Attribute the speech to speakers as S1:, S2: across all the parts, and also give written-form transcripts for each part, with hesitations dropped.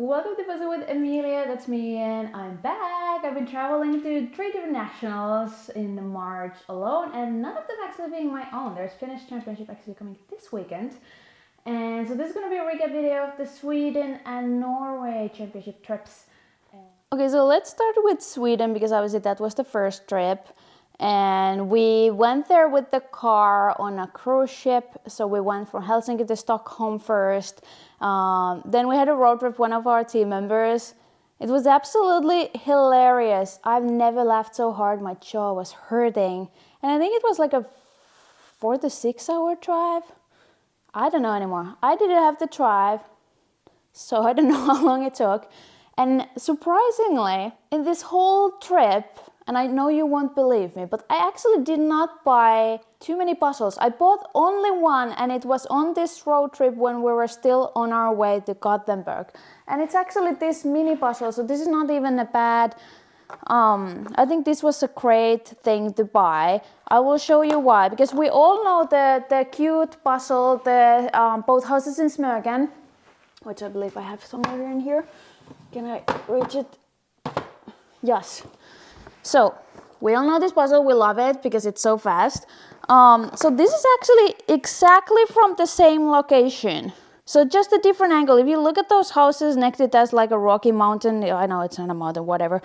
S1: Welcome to Puzzle with Emilia, that's me and I'm back. I've been traveling to 3 different nationals in March alone and none of them actually being my own. There's Finnish Championship actually coming this weekend. And so this is going to be a recap video of the Sweden and Norway championship trips. Okay, so let's start with Sweden because obviously that was the first trip. And we went there with the car on a cruise ship. So we went from Helsinki to Stockholm first. Then we had a road trip with one of our team members. It was absolutely hilarious. I've never laughed so hard. My jaw was hurting. And I think it was like a 4 to 6 hour drive. I don't know anymore. I didn't have to drive, so I don't know how long it took. And surprisingly, in this whole trip, and I know you won't believe me, but I actually did not buy too many puzzles. I bought only one, and it was on this road trip when we were still on our way to Gothenburg. And it's actually this mini puzzle, so this is not even a bad... I think this was a great thing to buy. I will show you why, because we all know the cute puzzle, the both houses in Smögen, which I believe I have somewhere in here. Can I reach it? Yes. So, we all know this puzzle, we love it because it's so fast. So this is actually exactly from the same location. So just a different angle. If you look at those houses next to it as like a rocky mountain, I know it's not a mountain, whatever.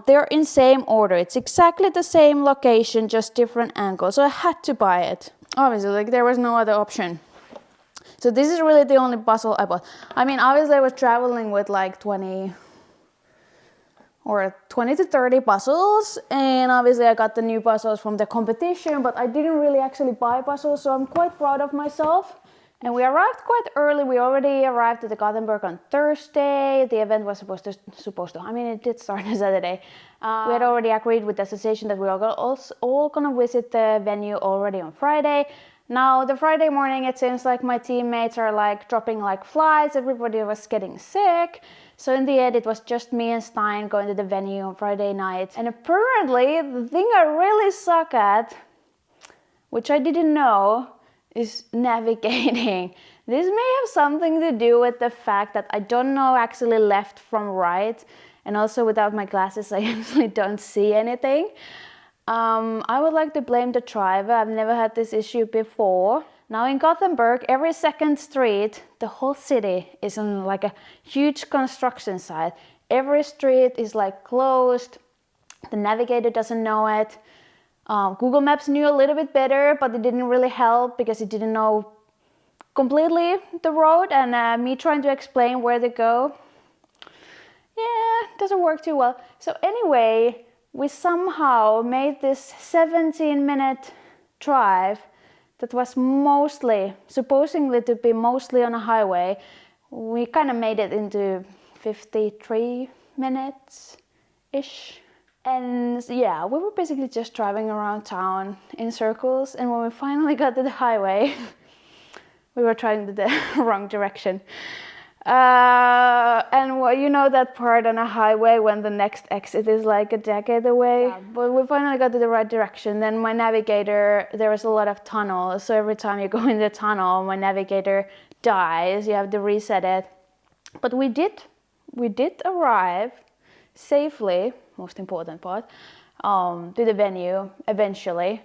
S1: They're in same order. It's exactly the same location, just different angle. So I had to buy it. Obviously, like there was no other option. So this is really the only puzzle I bought. I mean, obviously I was traveling with like 20 to 30 puzzles, and obviously I got the new puzzles from the competition, but I didn't really actually buy puzzles, so I'm quite proud of myself. And we arrived quite early. We already arrived at the Gothenburg on Thursday. The event was supposed to, I mean, it did start on Saturday. We had already agreed with the association that we were all gonna visit the venue already on Friday. Now, the Friday morning, it seems like my teammates are like dropping like flies. Everybody was getting sick. So in the end, it was just me and Stein going to the venue on Friday night. And apparently, the thing I really suck at, which I didn't know, is navigating. This may have something to do with the fact that I don't know actually left from right. And also without my glasses, I usually don't see anything. I would like to blame the driver. I've never had this issue before. Now in Gothenburg, every second street, the whole city is on like a huge construction site. Every street is like closed. The navigator doesn't know it. Google Maps knew a little bit better, but it didn't really help because it didn't know completely the road, and me trying to explain where to go, yeah, doesn't work too well. So anyway, we somehow made this 17-minute drive that was supposedly to be mostly on a highway. We kind of made it into 53 minutes-ish. And yeah, we were basically just driving around town in circles, and when we finally got to the highway, we were trying the wrong direction. And well, you know that part on a highway when the next exit is like a decade away? Yeah. But we finally got to the right direction. Then my navigator, there was a lot of tunnels, so every time you go in the tunnel, my navigator dies, you have to reset it. But we did arrive safely, most important part, to the venue eventually.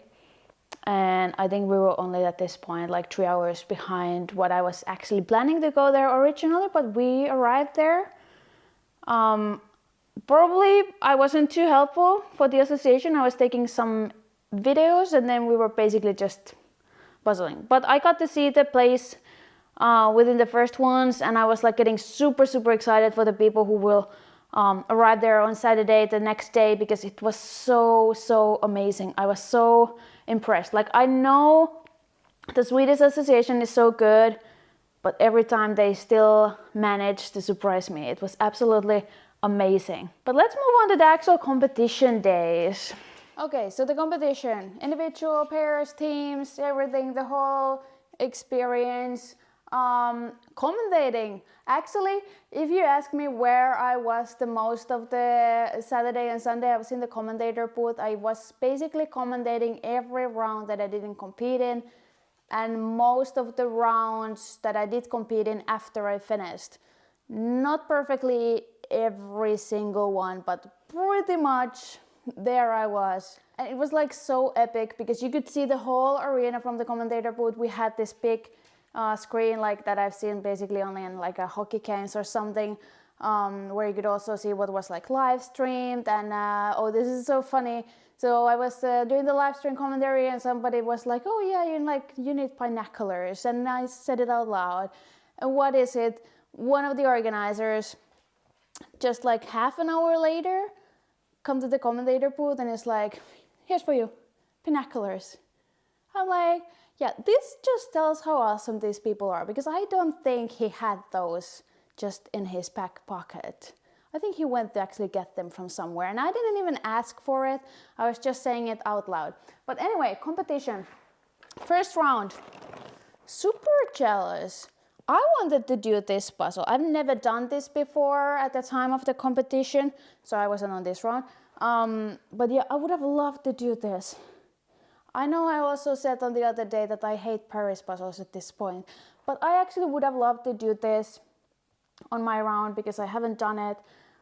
S1: And I think we were only at this point like 3 hours behind what I was actually planning to go there originally, but we arrived there. Probably I wasn't too helpful for the association. I was taking some videos and then we were basically just puzzling. But I got to see the place within the first ones, and I was like getting super excited for the people who will arrive there on Saturday, the next day, because it was so amazing. I was so impressed. Like, I know the Swedish association is so good, but every time they still manage to surprise me. It was absolutely amazing. But let's move on to the actual competition days. Okay, so the competition, individual, pairs, teams, everything, the whole experience. Commentating. Actually, if you ask me where I was the most of the Saturday and Sunday, I was in the commentator booth. I was basically commentating every round that I didn't compete in, and most of the rounds that I did compete in after I finished. Not perfectly every single one, but pretty much there I was. And it was like so epic because you could see the whole arena from the commentator booth. We had this big screen like that I've seen basically only in like a hockey games or something, where you could also see what was like live streamed. And oh, this is so funny. So I was doing the live stream commentary and somebody was like, oh yeah, you need binoculars. And I said it out loud. And what is it? One of the organizers, just like half an hour later, come to the commentator booth and is like, here's for you, binoculars. I'm like, yeah, this just tells how awesome these people are, because I don't think he had those just in his back pocket. I think he went to actually get them from somewhere, and I didn't even ask for it. I was just saying it out loud. But anyway, competition. First round. Super jealous. I wanted to do this puzzle. I've never done this before at the time of the competition, so I wasn't on this round. But yeah, I would have loved to do this. I know I also said on the other day that I hate Paris puzzles at this point, but I actually would have loved to do this on my round because I haven't done it.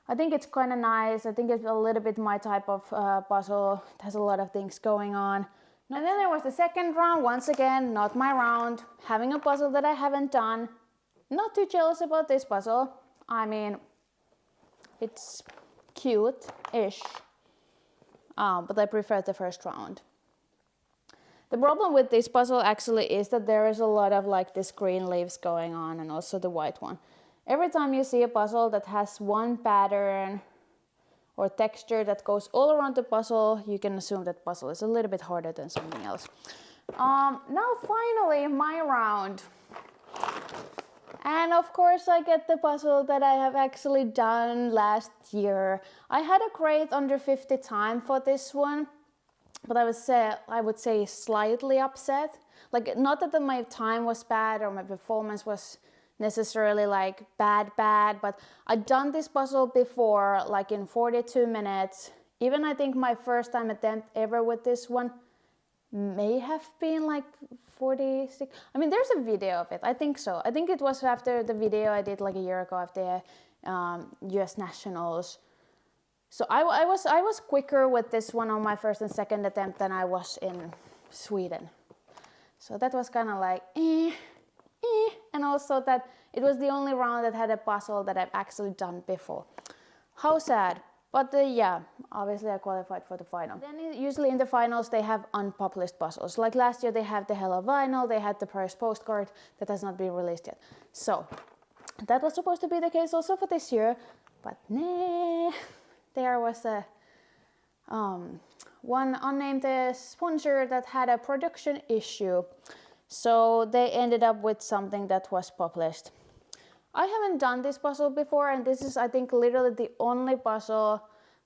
S1: I think it's kind of nice. I think it's a little bit my type of puzzle. It has a lot of things going on. And then there was the second round, once again, not my round, having a puzzle that I haven't done. Not too jealous about this puzzle. I mean, it's cute-ish, but I prefer the first round. The problem with this puzzle actually is that there is a lot of like this green leaves going on and also the white one. Every time you see a puzzle that has one pattern or texture that goes all around the puzzle, you can assume that puzzle is a little bit harder than something else. Now finally my round. And of course I get the puzzle that I have actually done last year. I had a great under 50 time for this one, but I would say slightly upset. Like, not that my time was bad or my performance was necessarily like bad, but I'd done this puzzle before, like in 42 minutes. Even I think my first time attempt ever with this one may have been like 46. I mean, there's a video of it. I think so. I think it was after the video I did like a year ago after US Nationals. So I was quicker with this one on my first and second attempt than I was in Sweden. So that was kind of like and also that it was the only round that had a puzzle that I've actually done before. How sad. But yeah, obviously I qualified for the final. Then usually in the finals they have unpublished puzzles. Like last year they have the Hello Vinyl, they had the Paris postcard that has not been released yet. So that was supposed to be the case also for this year, but nah. There was a one unnamed sponsor that had a production issue. So they ended up with something that was published. I haven't done this puzzle before, and this is, I think, literally the only puzzle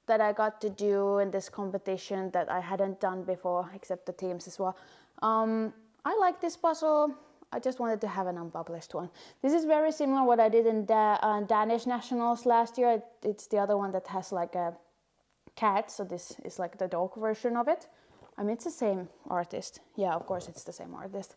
S1: that I got to do in this competition that I hadn't done before, except the teams as well. I like this puzzle. I just wanted to have an unpublished one. This is very similar what I did in Danish Nationals last year. It's the other one that has like a cat, so this is like the dog version of it. I mean, it's the same artist. Yeah, of course it's the same artist.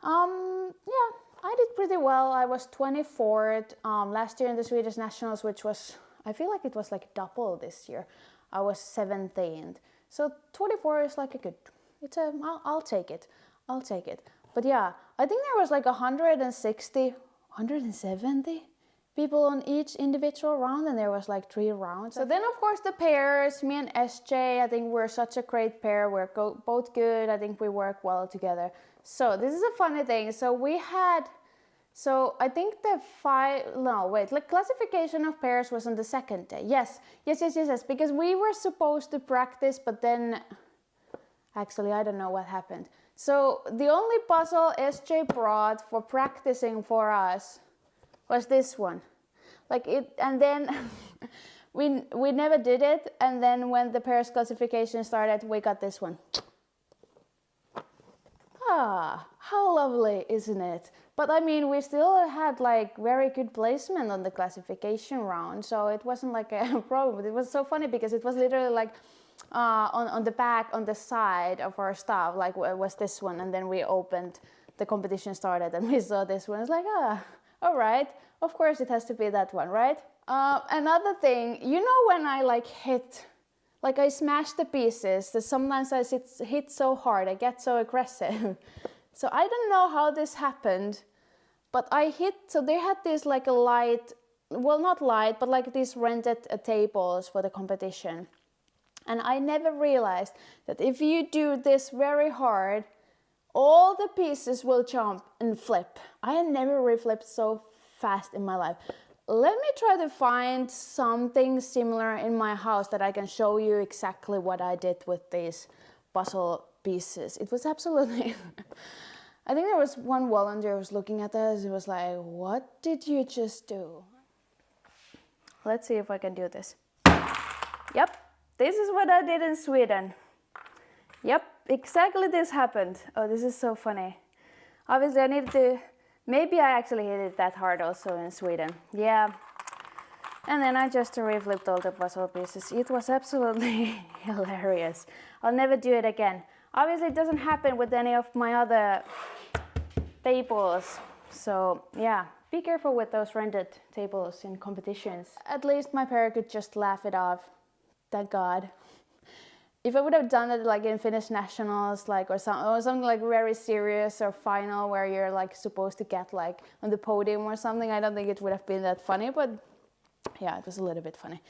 S1: Yeah, I did pretty well. I was 24th last year in the Swedish Nationals, which was, I feel like it was like double this year. I was 17th. So 24 is like a good, I'll take it. I'll take it. But yeah, I think there was like 160, 170 people on each individual round, and there was like 3 rounds. So then of course the pairs, me and SJ, I think we're such a great pair. We're both good. I think we work well together. So this is a funny thing. So I think the classification of pairs was on the second day. Yes, because we were supposed to practice, but then actually I don't know what happened. So the only puzzle SJ brought for practicing for us was this one. Like it, and then we never did it, and then when the pairs classification started, we got this one. Ah, how lovely, isn't it? But I mean, we still had like very good placement on the classification round, so it wasn't like a problem. It was so funny because it was literally like on the back, on the side of our stuff, like was this one, and then we opened, the competition started, and we saw this one. It's like, All right, of course it has to be that one, right? Another thing, you know, when I like hit, like I smash the pieces, that sometimes I hit so hard, I get so aggressive. So I don't know how this happened, but I hit, so they had this like a light, well not light, but like these rented tables for the competition. And I never realized that if you do this very hard, all the pieces will jump and flip. I had never reflipped so fast in my life. Let me try to find something similar in my house that I can show you exactly what I did with these puzzle pieces. It was absolutely... I think there was one volunteer who was looking at us. He was like, what did you just do? Let's see if I can do this. Yep, this is what I did in Sweden. Yep, exactly this happened. Oh, this is so funny. Obviously I needed to... Maybe I actually hit it that hard also in Sweden. Yeah. And then I just reflipped all the puzzle pieces. It was absolutely hilarious. I'll never do it again. Obviously it doesn't happen with any of my other tables. So yeah, be careful with those rented tables in competitions. At least my parent could just laugh it off. Thank God. If I would have done it like in Finnish nationals, like or something like very serious or final where you're like supposed to get like on the podium or something, I don't think it would have been that funny, but yeah, it was a little bit funny.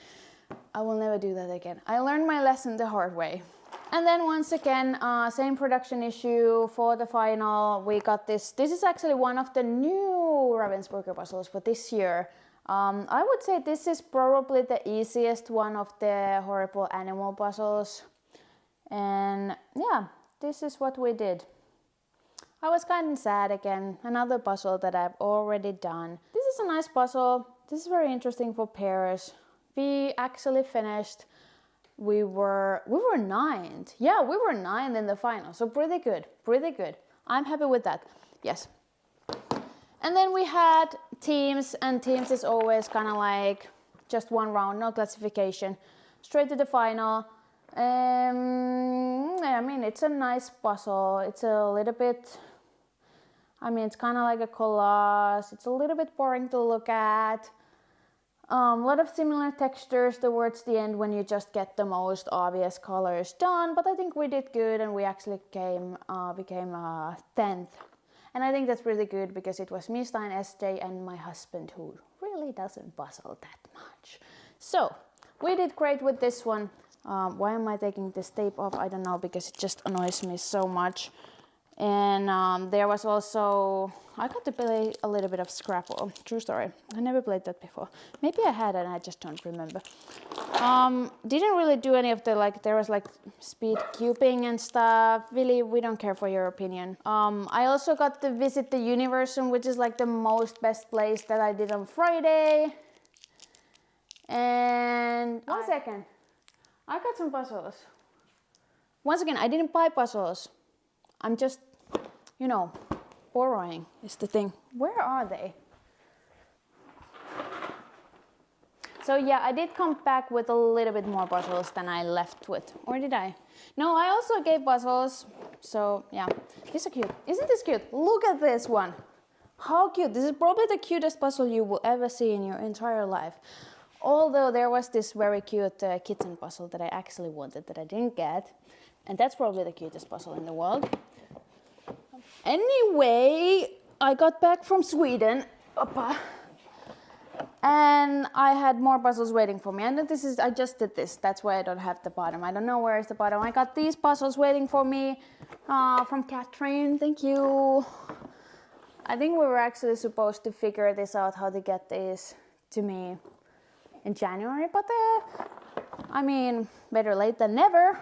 S1: I will never do that again. I learned my lesson the hard way. And then once again, same production issue for the final. We got this. This is actually one of the new Ravensburger puzzles for this year. I would say this is probably the easiest one of the horrible animal puzzles. And yeah, this is what we did. I was kind of sad again. Another puzzle that I've already done. This is a nice puzzle. This is very interesting for pairs. We actually finished. We were ninth. Yeah, we were ninth in the final. So pretty good, pretty good. I'm happy with that. Yes. And then we had teams, and teams is always kind of like just one round, no classification. Straight to the final. I mean, it's a nice puzzle. It's a little bit, I mean, it's kind of like a collage. It's a little bit boring to look at. A lot of similar textures towards the end when you just get the most obvious colors done. But I think we did good, and we actually became 10th. And I think that's really good because it was me, Stein, SJ, and my husband who really doesn't puzzle that much. So we did great with this one. Why am I taking this tape off? I don't know, because it just annoys me so much. And there was also, I got to play a little bit of Scrabble. True story. I never played that before. Maybe I had and I just don't remember. Didn't really do any of the, like, there was like speed cubing and stuff. Really, we don't care for your opinion. I also got to visit the Universum, which is like the best place that I did on Friday. And one second. I got some puzzles. Once again, I didn't buy puzzles. I'm just, you know, borrowing is the thing. Where are they? So yeah, I did come back with a little bit more puzzles than I left with. Or did I? No, I also gave puzzles. So yeah, these are cute. Isn't this cute? Look at this one. How cute. This is probably the cutest puzzle you will ever see in your entire life. Although there was this very cute kitten puzzle that I actually wanted that I didn't get. And that's probably the cutest puzzle in the world. Anyway, I got back from Sweden. Oppa. And I had more puzzles waiting for me. And this is, I just did this. That's why I don't have the bottom. I don't know where is the bottom. I got these puzzles waiting for me from Catherine. Thank you. I think we were actually supposed to figure this out, how to get these to me in January. But I mean, better late than never.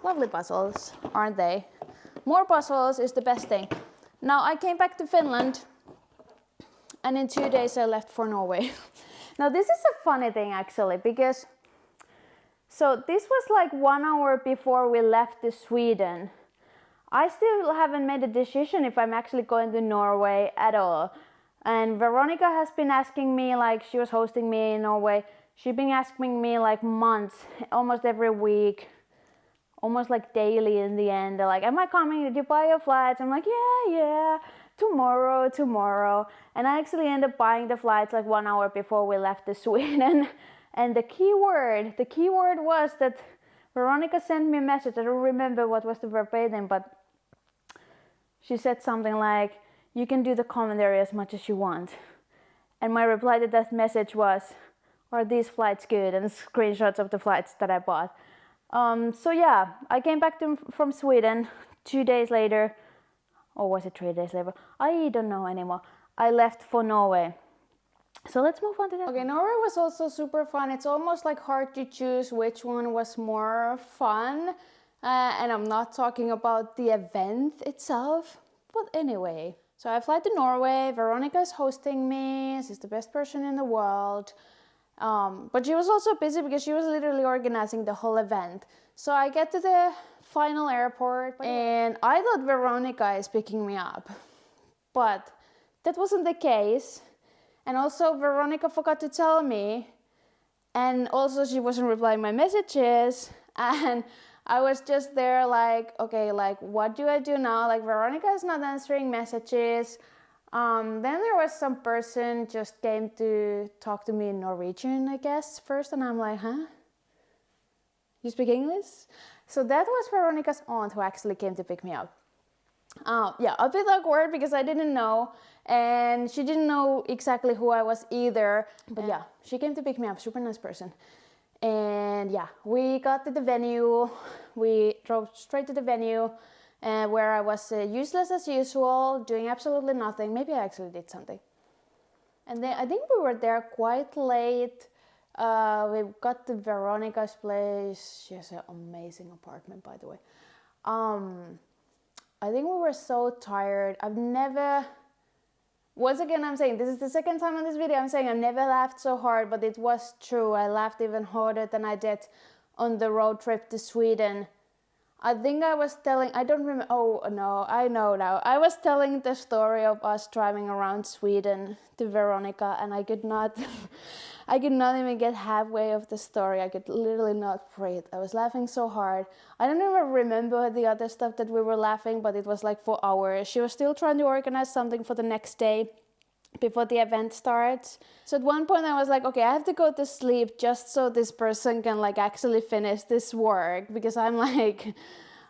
S1: Lovely puzzles, aren't they? More puzzles is the best thing. Now I came back to Finland. And in 2 days I left for Norway. Now this is a funny thing actually, because so this was like 1 hour before we left to Sweden. I still haven't made a decision if I'm actually going to Norway at all. And Veronica has been asking me, like, she was hosting me in Norway. She's been asking me like months, almost every week, almost like daily in the end. They're like, am I coming? Did you buy your flights? I'm like, yeah. tomorrow. And I actually ended up buying the flights like 1 hour before we left to Sweden. And the key word was that Veronica sent me a message. I don't remember what was the verbatim, but she said something like, you can do the commentary as much as you want. And my reply to that message was, are these flights good? And screenshots of the flights that I bought. So yeah, I came back from Sweden 2 days later, or was it 3 days later? I don't know anymore. I left for Norway. So let's move on to that. Okay, Norway was also super fun. It's almost like hard to choose which one was more fun. And I'm not talking about the event itself, but anyway. So I fly to Norway, Veronica is hosting me, she's the best person in the world. But she was also busy because she was literally organizing the whole event. So I get to the final airport and I thought Veronica is picking me up. But that wasn't the case. And also Veronica forgot to tell me. And also she wasn't replying my messages. And I was just there like, okay, like what do I do now? Like Veronica is not answering messages. Then there was some person just came to talk to me in Norwegian, I guess, first. And I'm like, huh? You speak English? So that was Veronica's aunt who actually came to pick me up. Yeah, a bit awkward because I didn't know. And she didn't know exactly who I was either. But yeah, she came to pick me up, super nice person. And yeah, we got to the venue, we drove straight to the venue where I was useless as usual, doing absolutely nothing. Maybe I actually did something. And then I think we were there quite late. We got to Veronica's place. She has an amazing apartment, by the way. I think we were so tired. Once again, I'm saying, this is the second time on this video, I'm saying I've never laughed so hard, but it was true. I laughed even harder than I did on the road trip to Sweden. I think I was telling, I don't remember, oh no, I know now. I was telling the story of us driving around Sweden to Veronica and I could not even get halfway of the story. I could literally not breathe. I was laughing so hard. I don't even remember the other stuff that we were laughing, but it was like for hours. She was still trying to organize something for the next day before the event starts. So at one point I was like, okay, I have to go to sleep just so this person can like actually finish this work because I'm like,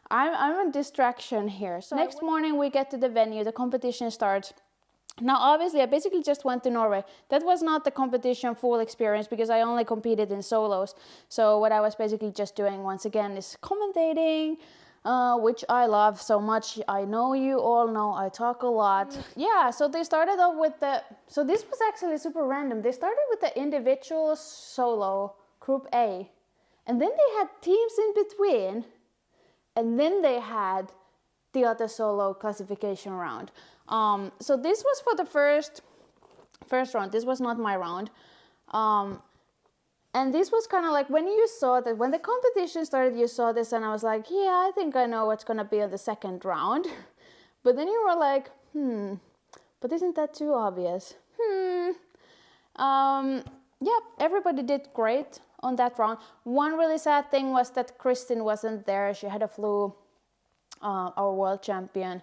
S1: I'm a distraction here. So next morning we get to the venue, the competition starts. Now obviously I basically just went to Norway. That was not the competition full experience because I only competed in solos. So what I was basically just doing once again is commentating, which I love so much. I know you all know I talk a lot. Yeah, so they started off with so this was actually super random. They started with the individual solo, group A. And then they had teams in between. And then they had the other solo classification round. So this was for the first round. This was not my round. And this was kind of like when you saw that, when the competition started, you saw this and I was like, yeah, I think I know what's going to be on the second round. But then you were like, but isn't that too obvious? Yeah, everybody did great on that round. One really sad thing was that Kristin wasn't there. She had a flu, our world champion.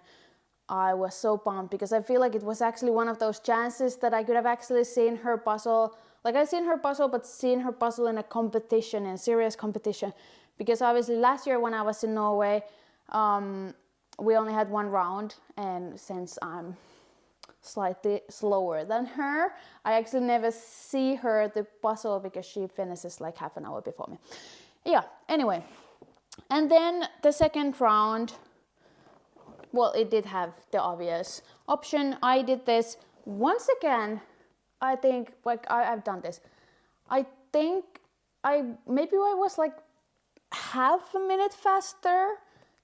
S1: I was so bummed because I feel like it was actually one of those chances that I could have actually seen her puzzle. Like I've seen her puzzle, but seen her puzzle in a competition, in serious competition. Because obviously last year when I was in Norway, we only had one round. And since I'm slightly slower than her, I actually never see her the puzzle because she finishes like half an hour before me. Yeah, anyway. And then the second round, well, it did have the obvious option. I did this once again. I think like I've done this. I think maybe I was like half a minute faster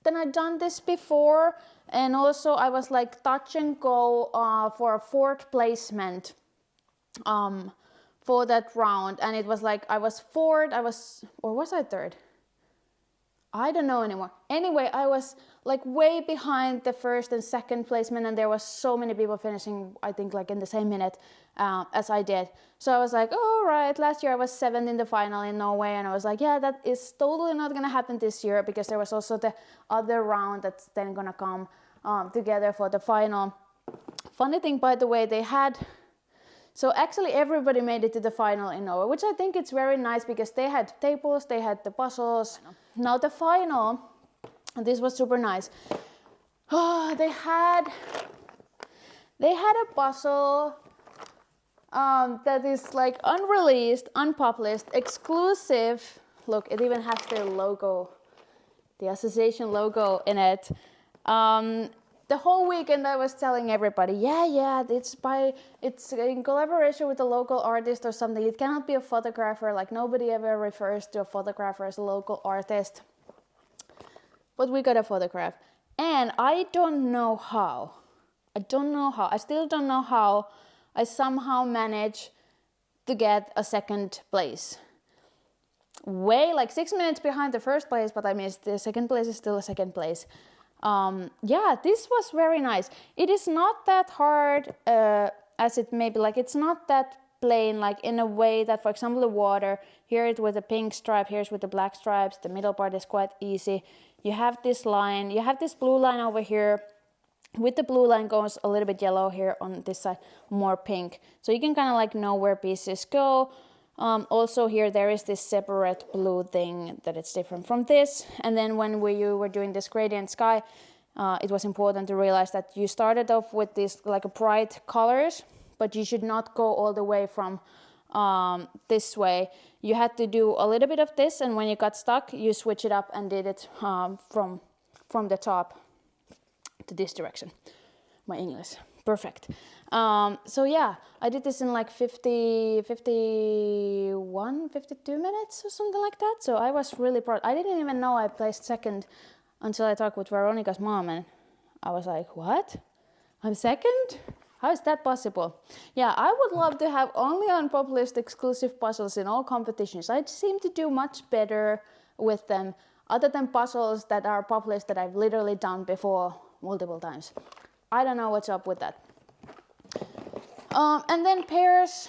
S1: than I'd done this before. And also I was like touch and go for a fourth placement for that round. And it was like I was fourth, or was I third? I don't know anymore. Anyway, I was like way behind the first and second placement and there was so many people finishing, I think like in the same minute as I did. So I was like, oh, right, last year I was 7th in the final in Norway and I was like, yeah, that is totally not gonna happen this year because there was also the other round that's then gonna come together for the final. Funny thing, by the way, they had, so actually everybody made it to the final in Norway, which I think it's very nice because they had tables, they had the puzzles. Now the final, this was super nice. Oh, they had a puzzle that is like unreleased, unpublished, exclusive. Look, it even has their logo, the association logo in it. The whole weekend I was telling everybody, yeah, it's in collaboration with a local artist or something. It cannot be a photographer, like nobody ever refers to a photographer as a local artist. But we got a photograph. And I don't know how. I still don't know how I somehow managed to get a second place. Way like 6 minutes behind the first place, but I missed the second place is still a second place. Yeah, this was very nice. It is not that hard as it may be. Like it's not that plain, like in a way that, for example, the water, here it's with the pink stripe, here's with the black stripes. The middle part is quite easy. You have this line, you have this blue line over here. With the blue line goes a little bit yellow here on this side, more pink. So you can kind of like know where pieces go. Also here there is this separate blue thing that it's different from this. And then when you were doing this gradient sky, it was important to realize that you started off with these like bright colors, but you should not go all the way from this way. You had to do a little bit of this, and when you got stuck, you switch it up and did it from the top to this direction. My English. Perfect. So yeah, I did this in like 51, 52 minutes or something like that. So I was really proud. I didn't even know I placed second until I talked with Veronica's mom, and I was like, what? I'm second? How is that possible? Yeah, I would love to have only unpublished exclusive puzzles in all competitions. I seem to do much better with them, other than puzzles that are published that I've literally done before multiple times. I don't know what's up with that. And then pairs,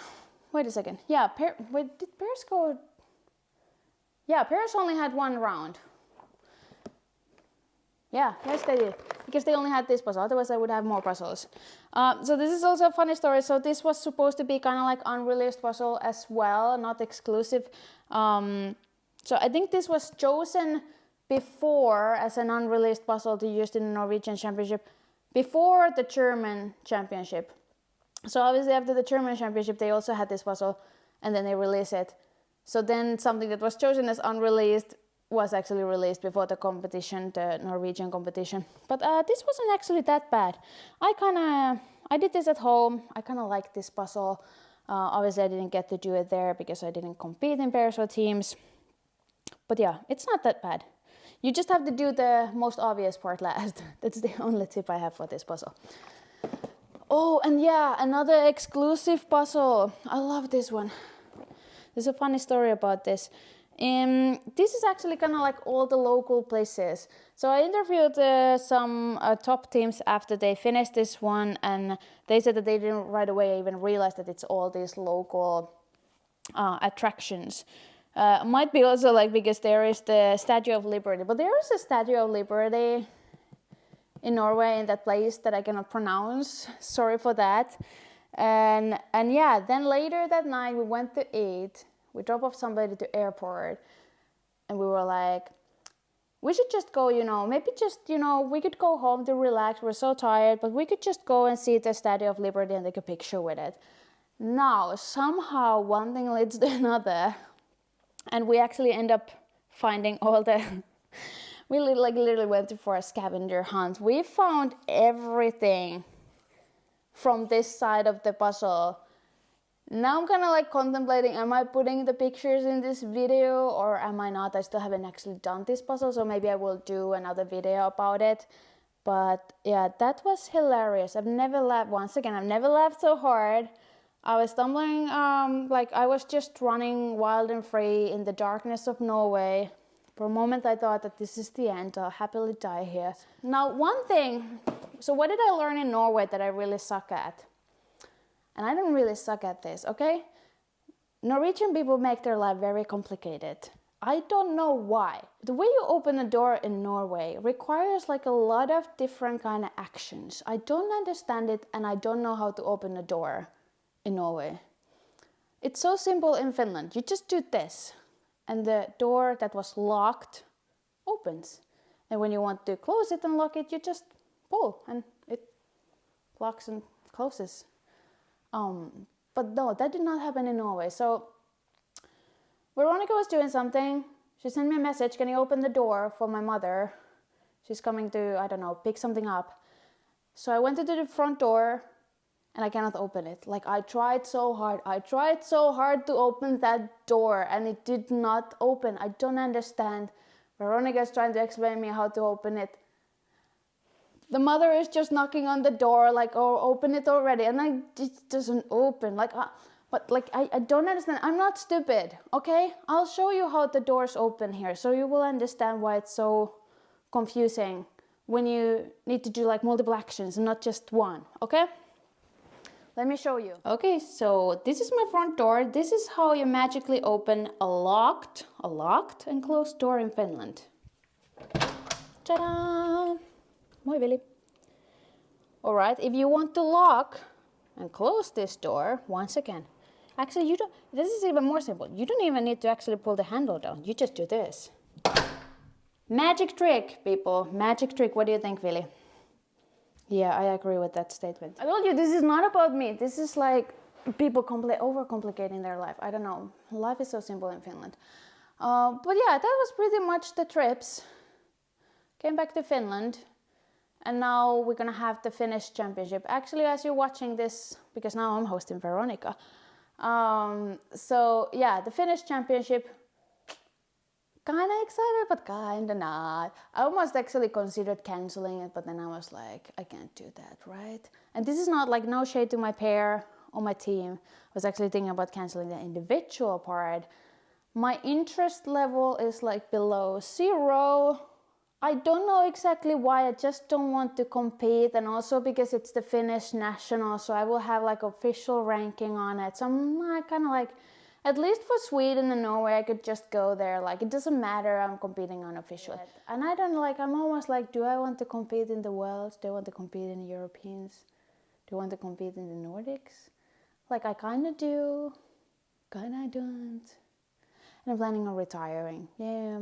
S1: wait a second. Yeah, did pairs go? Yeah, pairs only had one round. Yeah, yes they did. Because they only had this puzzle, otherwise I would have more puzzles. So this is also a funny story. So this was supposed to be kind of like unreleased puzzle as well, not exclusive. So I think this was chosen before as an unreleased puzzle to use in the Norwegian championship before the German championship. So obviously after the German championship they also had this puzzle and then they released it. So then something that was chosen as unreleased was actually released before the competition, the Norwegian competition. But this wasn't actually that bad. I did this at home. I kind of liked this puzzle. Obviously I didn't get to do it there because I didn't compete in pairs or teams. But yeah, it's not that bad. You just have to do the most obvious part last. That's the only tip I have for this puzzle. Oh, and yeah, another exclusive puzzle. I love this one. There's a funny story about this. This is actually kind of like all the local places. So I interviewed some top teams after they finished this one, and they said that they didn't right away even realize that it's all these local attractions. Might be also like because there is the Statue of Liberty, but there is a Statue of Liberty in Norway in that place that I cannot pronounce. Sorry for that. And yeah, then later that night we went to eat. We dropped off somebody to airport, and we were like, we should just go, maybe just, we could go home to relax. We're so tired, but we could just go and see the Statue of Liberty and take a picture with it. Now, somehow one thing leads to another, and we actually end up finding all the, we literally went for a scavenger hunt. We found everything from this side of the puzzle. Now I'm kind of like contemplating, am I putting the pictures in this video or am I not? I still haven't actually done this puzzle, so maybe I will do another video about it. But yeah, that was hilarious. I've never laughed so hard. I was stumbling, like I was just running wild and free in the darkness of Norway. For a moment I thought that this is the end, I'll happily die here. Now one thing, so what did I learn in Norway that I really suck at? And I don't really suck at this, okay? Norwegian people make their life very complicated. I don't know why. The way you open a door in Norway requires like a lot of different kind of actions. I don't understand it, and I don't know how to open a door in Norway. It's so simple in Finland. You just do this, and the door that was locked opens. And when you want to close it and lock it, you just pull and it locks and closes. But no, that did not happen in Norway. So Veronica was doing something. She sent me a message, can you open the door for my mother? She's coming to, I don't know, pick something up. So I went into the front door and I cannot open it. Like I tried so hard to open that door and it did not open. I don't understand. Veronica is trying to explain me how to open it. The mother is just knocking on the door like, oh, open it already. And it doesn't open. I don't understand. I'm not stupid, okay? I'll show you how the doors open here so you will understand why it's so confusing when you need to do like multiple actions and not just one, okay? Let me show you. Okay, so this is my front door. This is how you magically open a locked and closed door in Finland. Ta-da! Moi Veli. Alright, if you want to lock and close this door, once again, actually this is even more simple. You don't even need to actually pull the handle down. You just do this. Magic trick, people. Magic trick. What do you think, Vili? Yeah, I agree with that statement. I told you, this is not about me. This is like people overcomplicating their life. I don't know. Life is so simple in Finland. But yeah, that was pretty much the trips. Came back to Finland. And now we're gonna have the Finnish championship. Actually, as you're watching this, because now I'm hosting Veronica. So yeah, the Finnish championship. Kinda excited, but kinda not. I almost actually considered canceling it, but then I was like, I can't do that, right? And this is not like no shade to my pair or my team. I was actually thinking about canceling the individual part. My interest level is like below 0. I don't know exactly why, I just don't want to compete, and also because it's the Finnish national, so I will have like official ranking on it. So I'm kind of like, at least for Sweden and Norway, I could just go there. Like, it doesn't matter, I'm competing unofficially. And I don't like, I'm almost like, do I want to compete in the Worlds? Do I want to compete in the Europeans? Do I want to compete in the Nordics? Like, I kind of do, kind of don't. And I'm planning on retiring, yeah.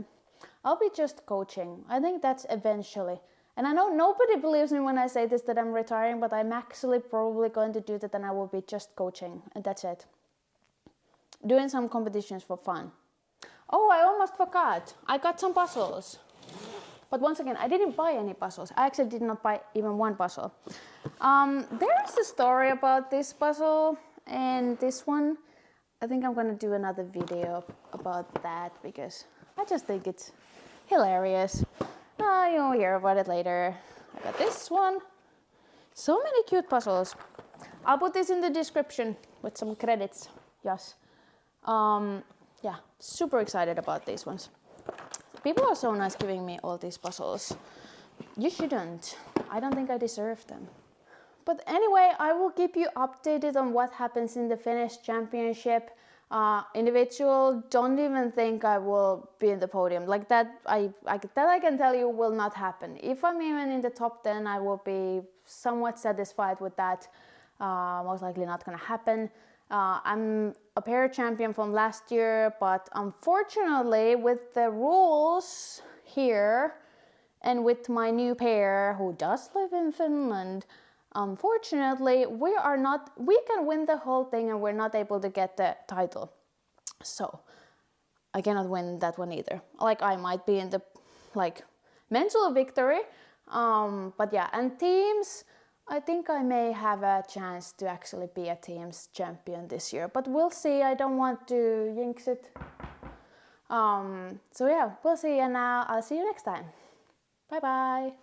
S1: I'll be just coaching. I think that's eventually. And I know nobody believes me when I say this, that I'm retiring, but I'm actually probably going to do that, and I will be just coaching, and that's it. Doing some competitions for fun. Oh, I almost forgot. I got some puzzles. But once again, I didn't buy any puzzles. I actually did not buy even one puzzle. There is a story about this puzzle and this one. I think I'm going to do another video about that because I just think it's hilarious. You'll hear about it later. I got this one. So many cute puzzles. I'll put this in the description with some credits. Yes. Yeah, super excited about these ones. People are so nice giving me all these puzzles. You shouldn't. I don't think I deserve them. But anyway, I will keep you updated on what happens in the Finnish championship. Individual, don't even think I will be in the podium. Like that, I can tell you will not happen. If I'm even in the top 10, I will be somewhat satisfied with that. Most likely not gonna happen. I'm a pair champion from last year, but unfortunately with the rules here and with my new pair who does live in Finland, unfortunately we can win the whole thing and we're not able to get the title. So I cannot win that one either. Like I might be in the mental victory, but yeah, and teams, I think I may have a chance to actually be a team's champion this year, but we'll see. I don't want to jinx it. So yeah, we'll see, and I'll see you next time. Bye bye.